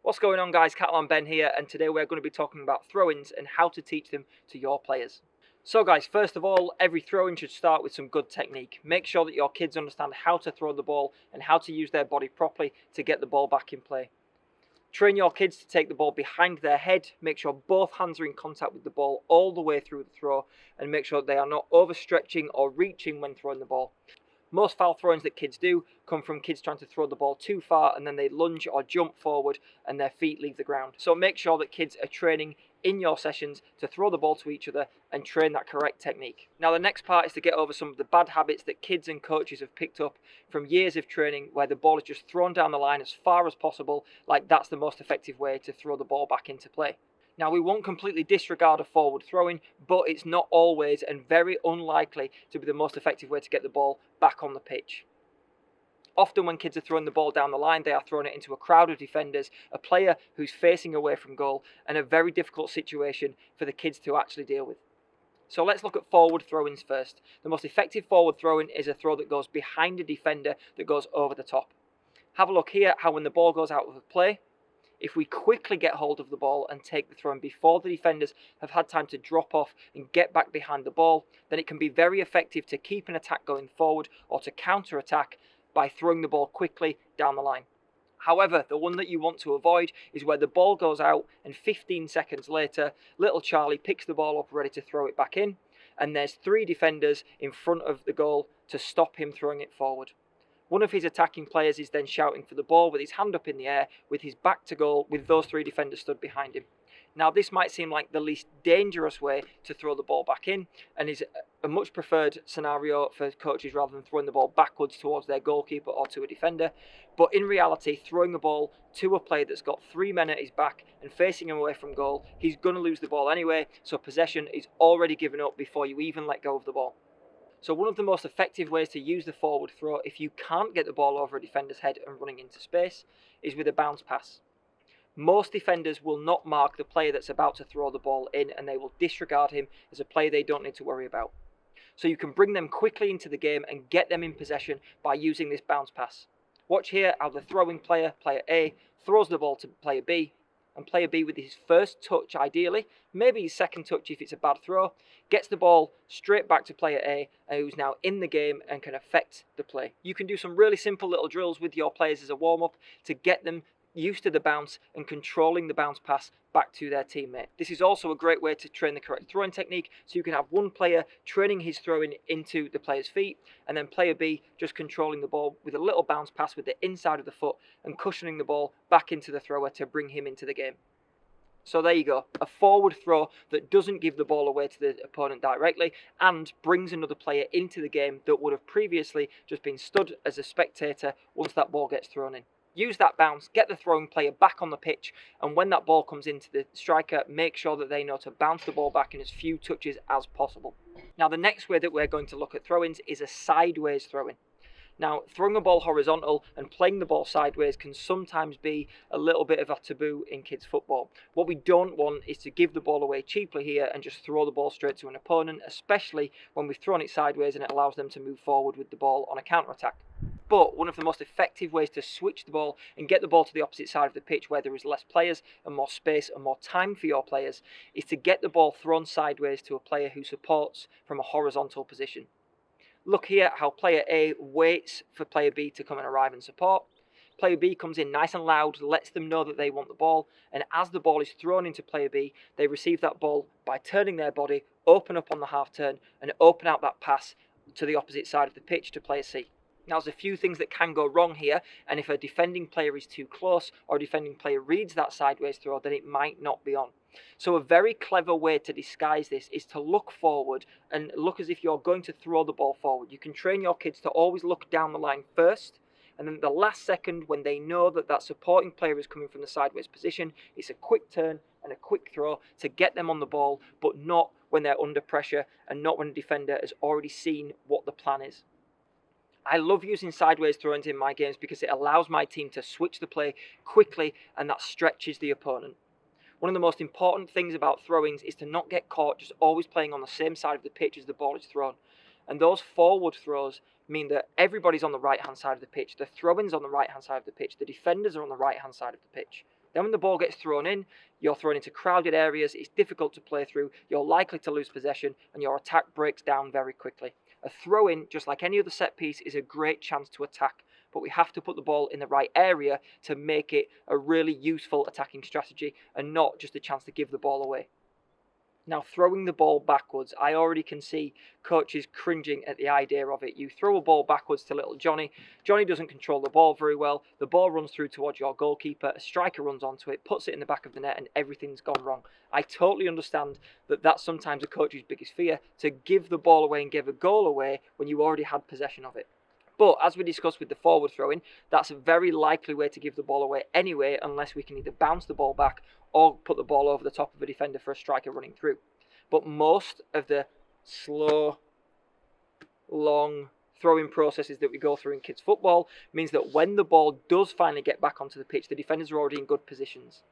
What's going on, guys? Catalan Ben here, and today we're going to be talking about throw-ins and how to teach them to your players. So guys, first of all, every throw-in should start with some good technique. Make sure that your kids understand how to throw the ball and how to use their body properly to get the ball back in play. Train your kids to take the ball behind their head. Make sure both hands are in contact with the ball all the way through the throw, and make sure they are not overstretching or reaching when throwing the ball. Most foul throw-ins that kids do come from kids trying to throw the ball too far and then they lunge or jump forward and their feet leave the ground. So make sure that kids are training in your sessions to throw the ball to each other and train that correct technique. Now the next part is to get over some of the bad habits that kids and coaches have picked up from years of training where the ball is just thrown down the line as far as possible, like that's the most effective way to throw the ball back into play. Now, we won't completely disregard a forward throwing, but it's not always and very unlikely to be the most effective way to get the ball back on the pitch. Often when kids are throwing the ball down the line, they are throwing it into a crowd of defenders, a player who's facing away from goal, and a very difficult situation for the kids to actually deal with. So let's look at forward throw-ins first. The most effective forward throw-in is a throw that goes behind a defender that goes over the top. Have a look here how when the ball goes out of play, if we quickly get hold of the ball and take the throw in before the defenders have had time to drop off and get back behind the ball, then it can be very effective to keep an attack going forward or to counter-attack by throwing the ball quickly down the line. However, the one that you want to avoid is where the ball goes out and 15 seconds later, little Charlie picks the ball up ready to throw it back in, and there's 3 defenders in front of the goal to stop him throwing it forward. One of his attacking players is then shouting for the ball with his hand up in the air, with his back to goal, with those 3 defenders stood behind him. Now, this might seem like the least dangerous way to throw the ball back in, and is a much preferred scenario for coaches rather than throwing the ball backwards towards their goalkeeper or to a defender. But in reality, throwing the ball to a player that's got 3 men at his back and facing him away from goal, he's going to lose the ball anyway, so possession is already given up before you even let go of the ball. So one of the most effective ways to use the forward throw if you can't get the ball over a defender's head and running into space is with a bounce pass. Most defenders will not mark the player that's about to throw the ball in, and they will disregard him as a player they don't need to worry about. So you can bring them quickly into the game and get them in possession by using this bounce pass. Watch here how the throwing player, player A, throws the ball to player B, and player B with his first touch ideally, maybe his second touch if it's a bad throw, gets the ball straight back to player A, who's now in the game and can affect the play. You can do some really simple little drills with your players as a warm-up to get them used to the bounce and controlling the bounce pass back to their teammate. This is also a great way to train the correct throwing technique, so you can have one player training his throwing into the player's feet, and then player B just controlling the ball with a little bounce pass with the inside of the foot and cushioning the ball back into the thrower to bring him into the game. So there you go, a forward throw that doesn't give the ball away to the opponent directly and brings another player into the game that would have previously just been stood as a spectator once that ball gets thrown in. Use that bounce, get the throwing player back on the pitch, and when that ball comes into the striker, make sure that they know to bounce the ball back in as few touches as possible. Now the next way that we're going to look at throw-ins is a sideways throw-in. Now, throwing a ball horizontal and playing the ball sideways can sometimes be a little bit of a taboo in kids' football. What we don't want is to give the ball away cheaply here and just throw the ball straight to an opponent, especially when we've thrown it sideways and it allows them to move forward with the ball on a counter-attack. But one of the most effective ways to switch the ball and get the ball to the opposite side of the pitch where there is less players and more space and more time for your players is to get the ball thrown sideways to a player who supports from a horizontal position. Look here how player A waits for player B to come and arrive and support. Player B comes in nice and loud, lets them know that they want the ball, and as the ball is thrown into player B, they receive that ball by turning their body, open up on the half turn, and open out that pass to the opposite side of the pitch to player C. Now, there's a few things that can go wrong here, and if a defending player is too close or a defending player reads that sideways throw, then it might not be on. So a very clever way to disguise this is to look forward and look as if you're going to throw the ball forward. You can train your kids to always look down the line first, and then at the last second when they know that that supporting player is coming from the sideways position, it's a quick turn and a quick throw to get them on the ball, but not when they're under pressure and not when a defender has already seen what the plan is. I love using sideways throw-ins in my games because it allows my team to switch the play quickly, and that stretches the opponent. One of the most important things about throw-ins is to not get caught just always playing on the same side of the pitch as the ball is thrown. And those forward throws mean that everybody's on the right-hand side of the pitch. The throw-in's on the right-hand side of the pitch. The defenders are on the right-hand side of the pitch. Then when the ball gets thrown in, you're thrown into crowded areas, it's difficult to play through, you're likely to lose possession, and your attack breaks down very quickly. A throw-in, just like any other set piece, is a great chance to attack, but we have to put the ball in the right area to make it a really useful attacking strategy and not just a chance to give the ball away. Now, throwing the ball backwards, I already can see coaches cringing at the idea of it. You throw a ball backwards to little Johnny. Johnny doesn't control the ball very well. The ball runs through towards your goalkeeper. A striker runs onto it, puts it in the back of the net, and everything's gone wrong. I totally understand that that's sometimes a coach's biggest fear, to give the ball away and give a goal away when you already had possession of it. But as we discussed with the forward throwing, that's a very likely way to give the ball away anyway, unless we can either bounce the ball back or put the ball over the top of a defender for a striker running through. But most of the slow, long throwing processes that we go through in kids football means that when the ball does finally get back onto the pitch, the defenders are already in good positions.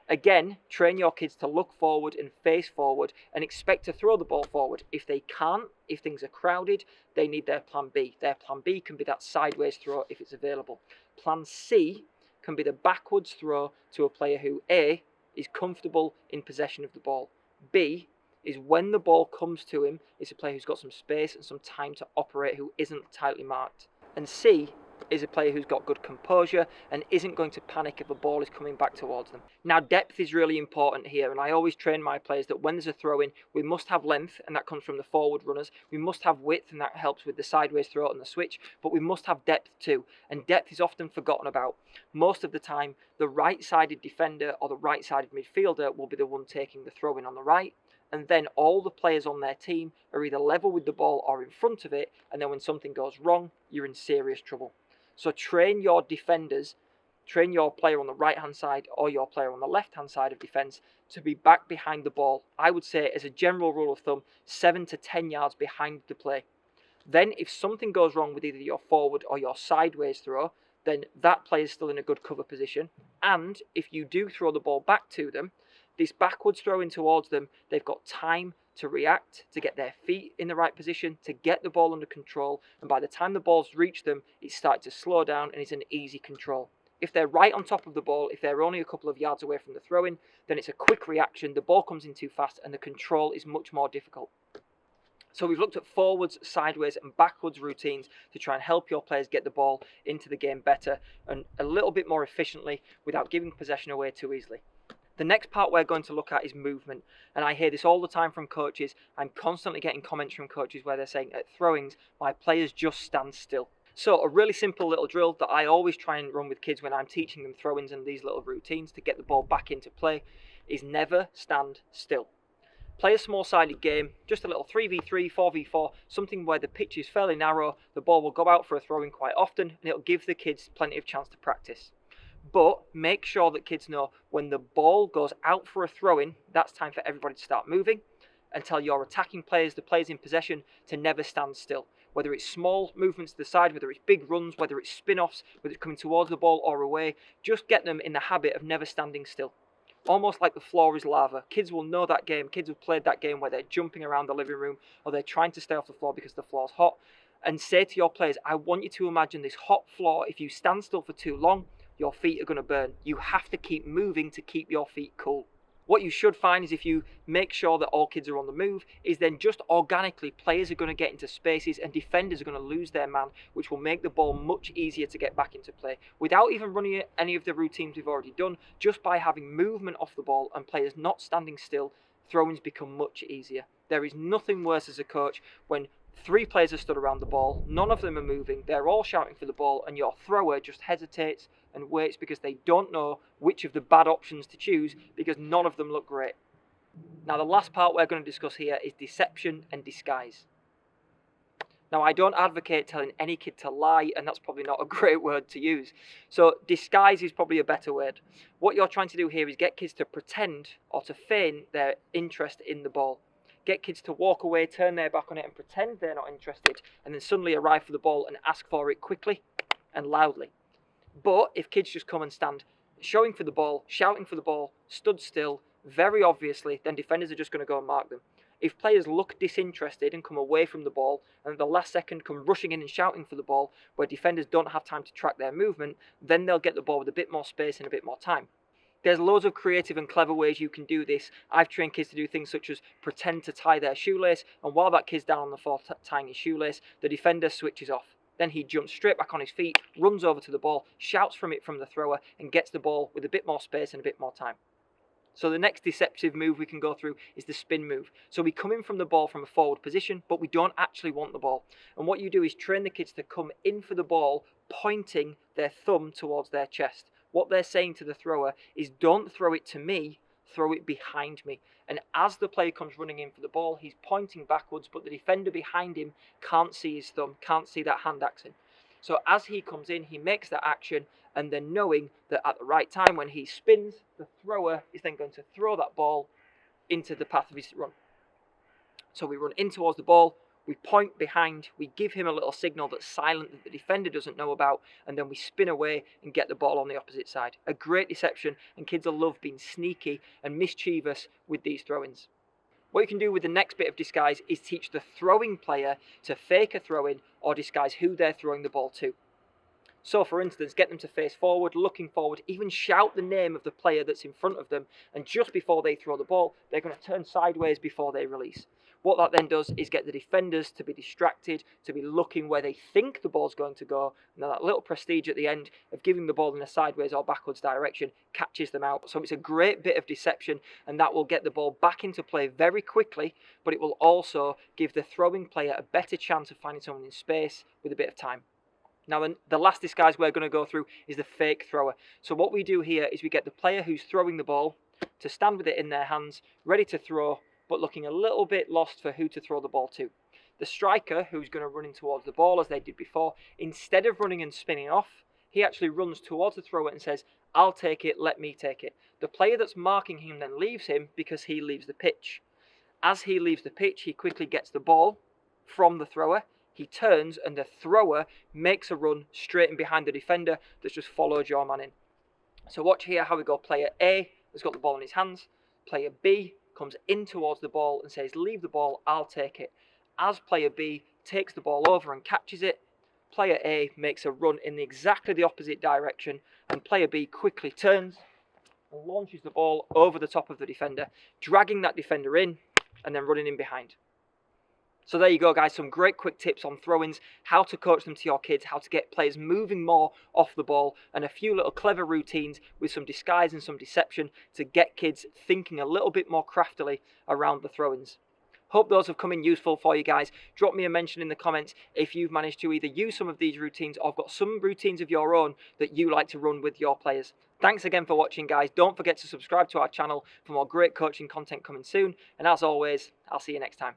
Again, train your kids to look forward and face forward and expect to throw the ball forward. If they can't, if things are crowded, they need their plan B. Their plan B can be that sideways throw if it's available. Plan C can be the backwards throw to a player who A, is comfortable in possession of the ball. B, is when the ball comes to him, it's a player who's got some space and some time to operate, who isn't tightly marked. And C is a player who's got good composure and isn't going to panic if a ball is coming back towards them. Now, depth is really important here, and I always train my players that when there's a throw-in, we must have length, and that comes from the forward runners. We must have width, and that helps with the sideways throw and the switch, but we must have depth too, and depth is often forgotten about. Most of the time, the right-sided defender or the right-sided midfielder will be the one taking the throw-in on the right, and then all the players on their team are either level with the ball or in front of it, and then when something goes wrong, you're in serious trouble. So train your defenders, train your player on the right-hand side or your player on the left-hand side of defence to be back behind the ball. I would say, as a general rule of thumb, 7 to 10 yards behind the play. Then if something goes wrong with either your forward or your sideways throw, then that player is still in a good cover position. And if you do throw the ball back to them, this backwards throwing towards them, they've got time to react, to get their feet in the right position, to get the ball under control, and by the time the ball's reached them, it's started to slow down and it's an easy control. If they're right on top of the ball, if they're only a couple of yards away from the throw-in, then it's a quick reaction, the ball comes in too fast, and the control is much more difficult. So we've looked at forwards, sideways and backwards routines to try and help your players get the ball into the game better and a little bit more efficiently without giving possession away too easily. The next part we're going to look at is movement, and I hear this all the time from coaches. I'm constantly getting comments from coaches where they're saying at throw-ins, my players just stand still. So a really simple little drill that I always try and run with kids when I'm teaching them throw-ins and these little routines to get the ball back into play is never stand still. Play a small-sided game, just a little 3v3, 4v4, something where the pitch is fairly narrow, the ball will go out for a throw-in quite often, and it'll give the kids plenty of chance to practice. But make sure that kids know when the ball goes out for a throw-in, that's time for everybody to start moving, and tell your attacking players, the players in possession, to never stand still. Whether it's small movements to the side, whether it's big runs, whether it's spin-offs, whether it's coming towards the ball or away, just get them in the habit of never standing still. Almost like the floor is lava. Kids will know that game. Kids have played that game where they're jumping around the living room or they're trying to stay off the floor because the floor's hot. And say to your players, I want you to imagine this hot floor. If you stand still for too long, your feet are going to burn. You have to keep moving to keep your feet cool. What you should find is if you make sure that all kids are on the move, is then just organically players are going to get into spaces and defenders are going to lose their man, which will make the ball much easier to get back into play. Without even running any of the routines we've already done, just by having movement off the ball and players not standing still, throw-ins become much easier. There is nothing worse as a coach when 3 players are stood around the ball, none of them are moving, they're all shouting for the ball, and your thrower just hesitates and waits because they don't know which of the bad options to choose because none of them look great. Now the last part we're going to discuss here is deception and disguise. Now I don't advocate telling any kid to lie, and that's probably not a great word to use. So disguise is probably a better word. What you're trying to do here is get kids to pretend or to feign their interest in the ball. Get kids to walk away, turn their back on it and pretend they're not interested, and then suddenly arrive for the ball and ask for it quickly and loudly. But if kids just come and stand showing for the ball, shouting for the ball, stood still, very obviously, then defenders are just going to go and mark them. If players look disinterested and come away from the ball, and at the last second come rushing in and shouting for the ball, where defenders don't have time to track their movement, then they'll get the ball with a bit more space and a bit more time. There's loads of creative and clever ways you can do this. I've trained kids to do things such as pretend to tie their shoelace, and while that kid's down on the floor tying his shoelace, the defender switches off. Then he jumps straight back on his feet, runs over to the ball, shouts from the thrower, and gets the ball with a bit more space and a bit more time. So the next deceptive move we can go through is the spin move. So we come in from the ball from a forward position, but we don't actually want the ball. And what you do is train the kids to come in for the ball, pointing their thumb towards their chest. What they're saying to the thrower is, don't throw it to me, throw it behind me. And as the player comes running in for the ball, he's pointing backwards, but the defender behind him can't see his thumb, can't see that hand action. So as he comes in, he makes that action, and then knowing that at the right time when he spins, the thrower is then going to throw that ball into the path of his run. So we run in towards the ball, we point behind, we give him a little signal that's silent that the defender doesn't know about, and then we spin away and get the ball on the opposite side. A great deception, and kids will love being sneaky and mischievous with these throw-ins. What you can do with the next bit of disguise is teach the throwing player to fake a throw-in or disguise who they're throwing the ball to. So for instance, get them to face forward, looking forward, even shout the name of the player that's in front of them, and just before they throw the ball, they're going to turn sideways before they release. What that then does is get the defenders to be distracted, to be looking where they think the ball's going to go, and that little prestige at the end of giving the ball in a sideways or backwards direction catches them out. So it's a great bit of deception, and that will get the ball back into play very quickly, but it will also give the throwing player a better chance of finding someone in space with a bit of time. Now, the last disguise we're going to go through is the fake thrower. So what we do here is we get the player who's throwing the ball to stand with it in their hands, ready to throw, but looking a little bit lost for who to throw the ball to. The striker, who's going to run in towards the ball as they did before, instead of running and spinning off, he actually runs towards the thrower and says, "I'll take it, let me take it." The player that's marking him then leaves him because he leaves the pitch. As he leaves the pitch, he quickly gets the ball from the thrower. He turns and the thrower makes a run straight in behind the defender that's just followed your man in. So watch here how we go. Player A has got the ball in his hands. Player B comes in towards the ball and says, "Leave the ball, I'll take it." As player B takes the ball over and catches it, player A makes a run in exactly the opposite direction, and player B quickly turns and launches the ball over the top of the defender, dragging that defender in and then running in behind. So there you go, guys, some great quick tips on throw-ins, how to coach them to your kids, how to get players moving more off the ball, and a few little clever routines with some disguise and some deception to get kids thinking a little bit more craftily around the throw-ins. Hope those have come in useful for you guys. Drop me a mention in the comments if you've managed to either use some of these routines or got some routines of your own that you like to run with your players. Thanks again for watching, guys. Don't forget to subscribe to our channel for more great coaching content coming soon. And as always, I'll see you next time.